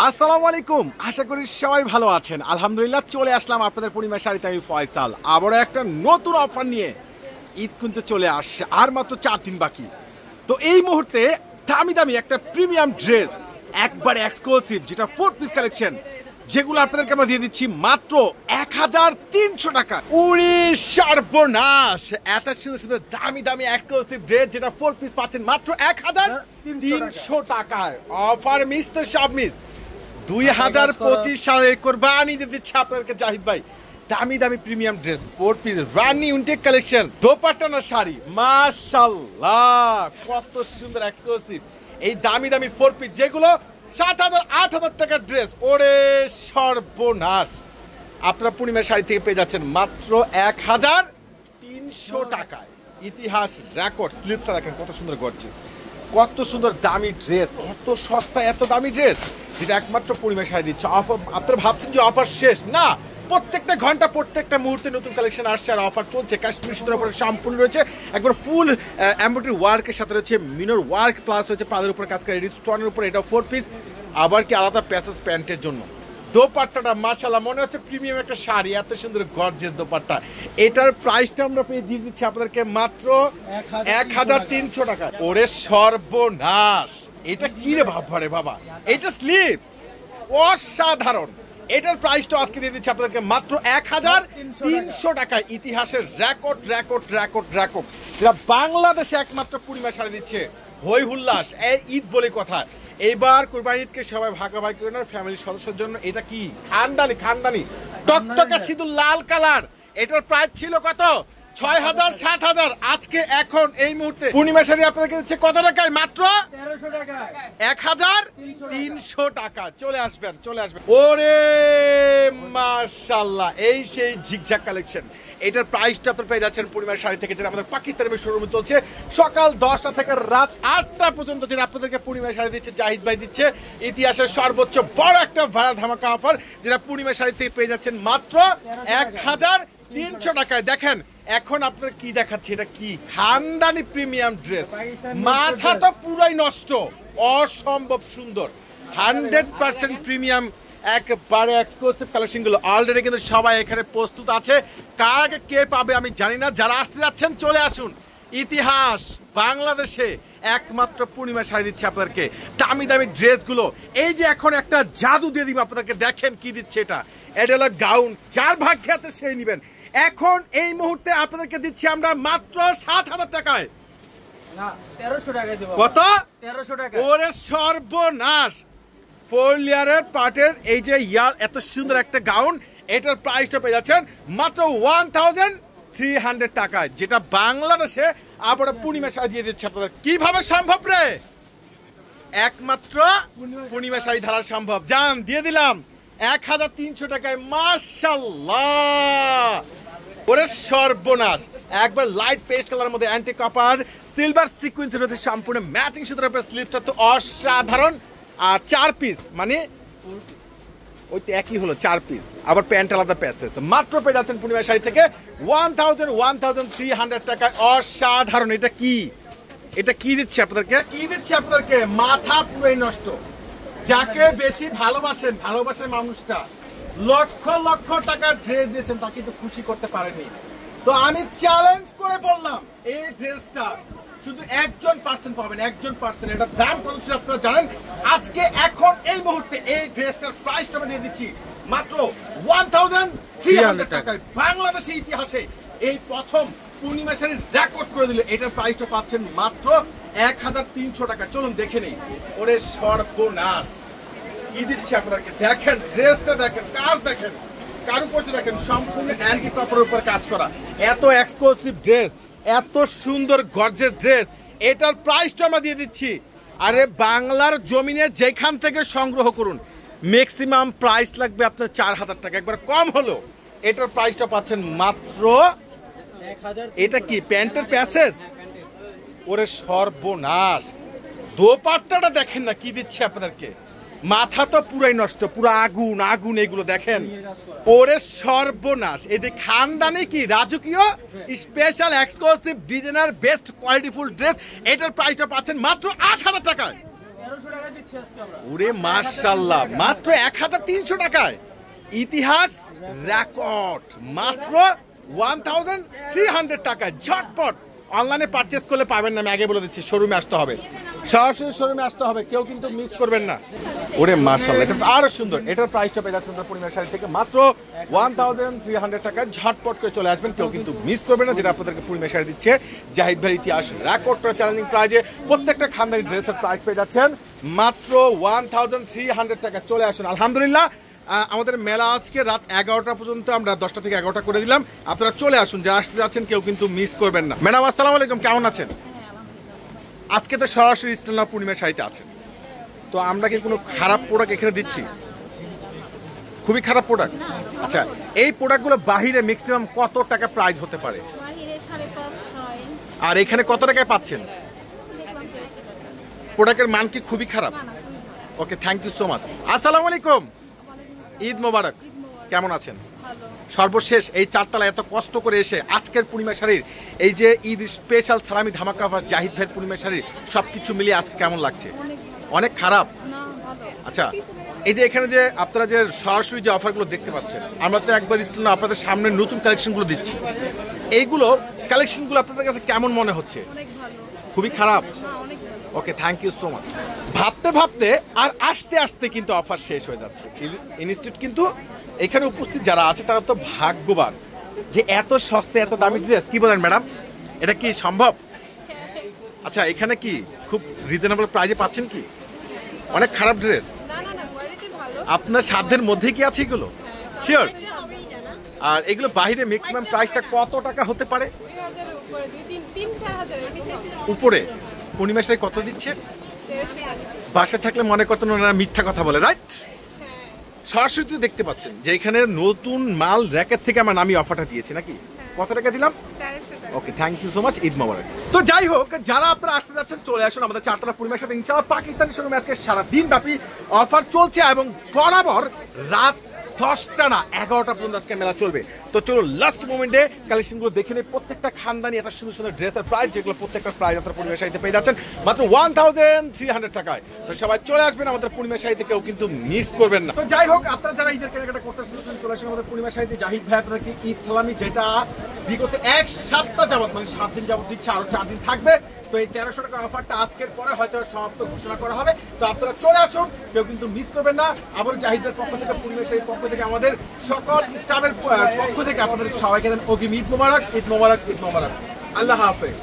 আসসালামু আলাইকুম, আশা করি সবাই ভালো আছেন। আলহামদুলিল্লাহ চলে আসলাম আপনাদের পূর্ণিমা শাড়িতে আমি ফয়সাল, আবারও একটা নতুন অফার নিয়ে। ঈদ কিন্তু চলে আসছে, আর মাত্র 4 দিন বাকি। তো এই মুহূর্তে দামি দামি একটা প্রিমিয়াম ড্রেস, একবার এক্সক্লুসিভ, যেটা 4 পিস কালেকশন, যেগুলো আপনাদেরকে আমরা দিয়ে দিচ্ছি মাত্র 1300 টাকা। উড়ি সর্বনাশ! এত সুন্দর সুন্দর দামি দামি এক্সক্লুসিভ ড্রেস, যেটা 4 পিস পাচ্ছেন মাত্র 1300 টাকায়। অফার মিস তো সব মিস। 2025 সালে কোরবানি দিয়ে দিচ্ছে আপনাদেরকে জাহিদ ভাই দামি দামি প্রিমিয়াম ড্রেস 4 পিস রানি ইনটেক কালেকশন, দোপাট্টা শাড়ি। মাশাআল্লাহ, কত সুন্দর এক্সক্লুসিভ এই দামি দামি 4 পিস, যেগুলো 7,000 8,000 টাকার ড্রেস। ওরে সর্বনাশ! আপনারা পূর্ণিমা শাড়ি থেকে পেয়ে যাচ্ছেন মাত্র 1300 টাকায়। ইতিহাস রেকর্ড স্লিপটা দেখেন কত সুন্দর গর্জিয়াস, কত সুন্দর দামি ড্রেস, এত সস্তা এত দামি ড্রেস, যেটা একমাত্র পূর্ণিমা শাড়ি দিচ্ছে। অফার আপনারা ভাবছেন যে অফার শেষ না, প্রত্যেকটা ঘন্টা প্রত্যেকটা মুহূর্তে নতুন কালেকশন আসছে আর অফার চলছে। কাশ্মীর সুতার উপরে সম্পূর্ণ রয়েছে, একবার ফুল এমব্রয়ডারি ওয়ার্কের সাথে রয়েছে মিনর ওয়ার্ক, প্লাস রয়েছে পাদের উপরে কাজ করে স্টোনের উপরে, এটা 4 পিস। আবার কি আলাদা প্যাসেজ প্যান্টের জন্য দোপাট্টাটা মাশাআল্লাহ মনে হচ্ছে প্রিমিয়াম একটা শাড়ি, এত সুন্দর গর্জিয়াস দোপাট্টা। এটার প্রাইসটা আমরা পেয়ে দিয়ে দিচ্ছি আপনাদেরকে মাত্র 1300 টাকা। ওরে সর্বনাশ! এটা কি রে ভাবরে বাবা, এটা স্লিপস অসাধারণ। এটার প্রাইসটা আজকে দিয়ে দিচ্ছি আপনাদেরকে মাত্র 1300 টাকায়। ইতিহাসের রেকর্ড রেকর্ড রেকর্ড রেকর্ড, যেটা বাংলাদেশে একমাত্র পূর্ণিমা শাড়ি দিচ্ছে। হই হুল্লাস, এই ঈদ বলে কথা। এইবার কুরবানি ঈদকে সবাই ভাগাভাগি করে নেন ফ্যামিলির সদস্যের জন্য। এটা কি খানদানি খানদানি টকটকা সিঁদুর লাল কালার। এটার প্রাইস ছিল কত? 6,000 7,000। আজকে এখন এই মুহূর্তে পূর্ণিমা শাড়ি আপনাদেরকে দিচ্ছে কত টাকায়? মাত্র 1300 টাকায়, 1300 টাকা। চলে আসবেন চলে আসবেন। ওরে মাশাআল্লাহ, এই সেই ঝিকঝাক কালেকশন। এটার প্রাইসটা আপনারা পেয়ে যাচ্ছেন পূর্ণিমা শাড়ি থেকে, যেটা আমাদের পাকিস্তানের শোরুমে চলছে সকাল 10টা থেকে রাত 8টা পর্যন্ত, যেটা আপনাদেরকে পূর্ণিমা শাড়ি দিচ্ছে জাহিদ ভাই দিচ্ছে। ইতিহাসের সর্বোচ্চ বড় একটা ভাড়া ধামাকা অফার, যেটা পূর্ণিমা শাড়ি থেকে পেয়ে যাচ্ছেন মাত্র 1300 টাকায়। দেখেন এখন আপনারা কি দেখাচ্ছে, এটা কি খানদানি প্রিমিয়াম ড্রেস, মাথা তো পুরাই নষ্ট, অসম্ভব সুন্দর 100% প্রিমিয়াম একবারে এক্সক্লুসিভ কালেকশন গুলো অলরেডি কিন্তু সবাই এখানে প্রস্তুত আছে। কার আগে কে পাবে আমি জানি না, যারা আসতে যাচ্ছেন চলে আসুন। ইতিহাস বাংলাদেশে একমাত্র পূর্ণিমা শাড়ি দিচ্ছে আপনাদেরকে দামি দামি ড্রেসগুলো। এই যে এখন একটা জাদু দিয়ে দিব আপনাদেরকে, দেখেন কি দিচ্ছে। এটা হলো গাউন, যার ভাগ্যে আছে সেই নেবেন। এখন এই মুহূর্তে আপনাদেরকে দিচ্ছি আমরা মাত্র 7,000 টাকায়। না 1300 টাকায় দেব। কত? 1300 টাকা। ওরে সর্বনাশ! 4 লেয়ারের পার্টের এই যে ইয়ার এত সুন্দর একটা গাউন, এটার প্রাইসটা পেয়ে যাচ্ছেন মাত্র 1300 টাকায়, যেটা বাংলাদেশে আবার পূর্ণিমা শাড়ি দিয়ে দিচ্ছে আপনাদের। কিভাবে সম্ভব রে? একমাত্র পূর্ণিমা শাড়ি ধারা সম্ভব। জান দিয়ে দিলাম 1300 টাকায়। মাশাআল্লাহ! ওরে সর্বনাশ! একবার লাইট পেস্ট কালারের মধ্যে অ্যান্টি কপার সিলভার সিকোয়েন্সের মধ্যে সম্পূর্ণ ম্যাচিং সুতার উপরে স্লিপটা তো অসাধারণ। আর 4 পিস মানে ওই তো একই হলো 4 পিস, আবার প্যান্ট আলাদা প্যাসেজ। মাত্র পেয়ে যাচ্ছেন পূর্ণিমা শাড়ি থেকে 1300 টাকায়। অসাধারণ! এটা কি, এটা কি দিচ্ছে আপনাদেরকে, কি দিচ্ছে আপনাদেরকে? মাথা পুরোই নষ্ট। যাকে বেশি ভালোবাসেন, ভালোবাসেন মানুষটা, লক্ষ লক্ষ টাকার ড্রেস দিয়েছেন, তাকে তো খুশি করতে পারেনি। তো আমি চ্যালেঞ্জ করে বললাম এই ড্রেসটা শুধু 1% পাবেন, 1%। এটার দাম কত ছিল আপনারা জানেন? আজকে এখন এই মুহূর্তে এই ড্রেসটার প্রাইসটা আমি দিয়ে দিচ্ছি মাত্র 1300 টাকায়। বাংলাদেশের ইতিহাসে এই প্রথম পূর্ণিমা শাড়ির রেকর্ড করে দিল। এটার প্রাইসটা পাচ্ছেন মাত্র 1300 টাকা। চলুন দেখে নেই। ওরে সর্বনাশ! কি দিচ্ছে আপনাদেরকে, দেখেন ড্রেসটা, দেখেন কাজ, দেখেন কারুকার্য, দেখেন সম্পূর্ণ অ্যান্টি কপারের উপর কাজ করা। এত এক্সক্লুসিভ ড্রেস, এত সুন্দর গর্জিয়াস ড্রেস, এটার প্রাইসটা আমরা দিয়ে দিচ্ছি। আরে বাংলার জমিনে যেখান থেকে সংগ্রহ করুন ম্যাক্সিমাম প্রাইস লাগবে আপনার 4,000 টাকা, একবার কম হলো। এটার প্রাইসটা পাচ্ছেন মাত্র 1000। এটা কি প্যান্টের প্যাসেজ? ওরে সর্বনাশ! দোপাট্টাটা দেখেন না কি দিচ্ছে আপনাদেরকে, মাথা তো পুরাই নষ্ট, পুরো আগুন আগুন। এগুলো দেখেন, ওরে সর্বনাশ! এই যে খানদানি কি রাজকীয় স্পেশাল এক্সক্লুসিভ ডিজাইনার বেস্ট কোয়ালিটিফুল ড্রেস, এটার প্রাইসটা পাচ্ছেন মাত্র 8,000 টাকায়। 1300 টাকা দিচ্ছি আজকে আমরা। ওরে মাশাআল্লাহ, মাত্র 1300 টাকায় ইতিহাস রেকর্ড, মাত্র 1300 টাকা। ঝটপট অনলাইনে পারচেজ করলে পাবেন না, আমি আগে বলে দিচ্ছি। শোরুমে আসতে হবে, সরাসরি শোরুমে আসতে হবে, কেউ কিন্তু মিস করবেন না। ওরে মাশাআল্লাহ, এটা তো আরো সুন্দর। এটার প্রাইসটা পেয়ে যাচ্ছেন পূর্ণিমা শাড়ি থেকে মাত্র 1300 টাকা। ঝটপট করে চলে আসবেন, কেউ কিন্তু মিস করবেন না, যেটা আপনাদেরকে পূর্ণিমা শাড়ি দিচ্ছে জাহিদ ভাইয়ের ইতিহাস রেকর্ড চ্যালেঞ্জিং প্রাইজে। প্রত্যেকটা খানদানি ড্রেসের প্রাইস পেয়ে যাচ্ছেন মাত্র 1300 টাকা। চলে আসুন। আলহামদুলিল্লাহ, আমাদের মেলা আজকে রাত 11টা পর্যন্ত, আমরা 10টা থেকে 11টা করে দিলাম। আপনারা চলে আসুন, যারা আসতে যাচ্ছেন কেউ কিন্তু মিস করবেন না। ম্যাডাম আসসালামু আলাইকুম, কেমন আছেন? আজকে তো সরাসরি ইস্টার্ন পূর্ণিমা শাড়িতে আছেন, তো আমরা কি কোনো খারাপ প্রোডাক্ট এখানে দিচ্ছি? খুবই খারাপ প্রোডাক্ট? আচ্ছা, এই প্রোডাক্টগুলো বাহিরে ম্যাক্সিমাম কত টাকা প্রাইস হতে পারে? বাহিরে 5.5-6। আর এখানে কত টাকায় পাচ্ছেন? প্রোডাক্টের মান কি খুবই খারাপ? ওকে, থ্যাংক ইউ সো মাচ। আসসালামু আলাইকুম, ঈদ মোবারক, কেমন আছেন? সর্বশেষ এই চারতলা এত কষ্ট করে এসে আজকের পূর্ণিমা শাড়ির এই যে ঈদ স্পেশাল সালামি ধামাকা অফার জাহিদ ভাইয়ের পূর্ণিমা শাড়ির সবকিছু মিলিয়ে আজকে কেমন লাগছে? অনেক খারাপ? আচ্ছা, এই যে এখানে যে আপনারা যে সরাসরি যে অফারগুলো দেখতে পাচ্ছেন, আমরা তো একবার ইসলাম আপনাদের সামনে নতুন কালেকশনগুলো দিচ্ছি, এইগুলো কালেকশনগুলো আপনাদের কাছে কেমন মনে হচ্ছে? খুবই খারাপ? ওকে, থ্যাংক ইউ সো মাচ। ভাবতে ভাবতে আর আস্তে আস্তে কিন্তু অফার শেষ হয়ে যাচ্ছে। ইনস্টিটিউট কিন্তু এখানে উপস্থিত যারা আছে তারা তো ভাগ্যবান যে এত সস্তা এত দামি ড্রেস। কি বলেন ম্যাডাম, এটা কি সম্ভব? আচ্ছা, এখানে কি খুব রিজনেবল প্রাইসে পাচ্ছেন কি? অনেক খারাপ ড্রেস? আপনার সাধ্যের মধ্যে কি আছে এগুলো? শিওর? আর এগুলো বাইরে ম্যাক্সিমাম প্রাইসটা কত টাকা হতে পারে? উপরে? পূর্ণিমা শাড়ি কত দিচ্ছে? বাসায় থাকলে মনে করতেন ওনারা মিথ্যা কথা বলে, রাইট? সরাসরি দেখতে পাচ্ছেন যে এখানে নতুন মাল র্যাকেট থেকে আমার আমি অফারটা দিয়েছি নাকি? কত টাকা দিলাম? Okay, thank you so much, Eid মোবারক। তো যাই হোক, যারা আপনারা আসতে যাচ্ছেন চলে আসুন আমাদের চারতলা পূর্ণিমার সাথে। ইনশাআল্লাহ পাকিস্তানি শোরুমে আজকে সারা দিন ব্যাপী অফার চলছে এবং বরাবর রাত 10টা না 11টা পর্যন্ত আজকে মেলা চলবে। তো চলো লাস্ট মোমেন্টে কালেকশনগুলো দেখে নিই। প্রত্যেকটা খানদানি এত সুন্দর সুন্দর ড্রেসের প্রাইস, যেগুলো প্রত্যেকটা প্রাইস আপনার পূর্ণিমা শাড়িতে পেয়ে যাচ্ছেন মাত্র 1300 টাকায়। তো সবাই চলে আসবেন আমাদের পূর্ণিমা শাড়িতে, কেউ কিন্তু মিস করবেন না। তো যাই হোক, আপনারা যারা ঈদের কেনাকাটা করতে শুরু চলে আসেন আমাদের পূর্ণিমা শাড়িতে। জাহিদ ভাই আপনাকে ঈদ সালামি, যেটা বিগত 1 সপ্তাহ যাবত, মানে 7 দিন যাবত দিচ্ছে, আরো 4 দিন থাকবে। তো এই 1300 টাকার অফারটা আজকের পরে হয়তো সমাপ্ত ঘোষণা করা হবে। তো আপনারা চলে আসুন, কেউ কিন্তু মিস করবেন না। আবার জাহিদের পক্ষ থেকে, পূর্ণিমা শাড়ির পক্ষ থেকে, আমাদের সকল স্টাফের পক্ষ থেকে আপনাদের সবাইকে দেন অগ্রিম ঈদ মোবারক, ঈদ মোবারক, ঈদ মোবারক। আল্লাহ হাফেজ।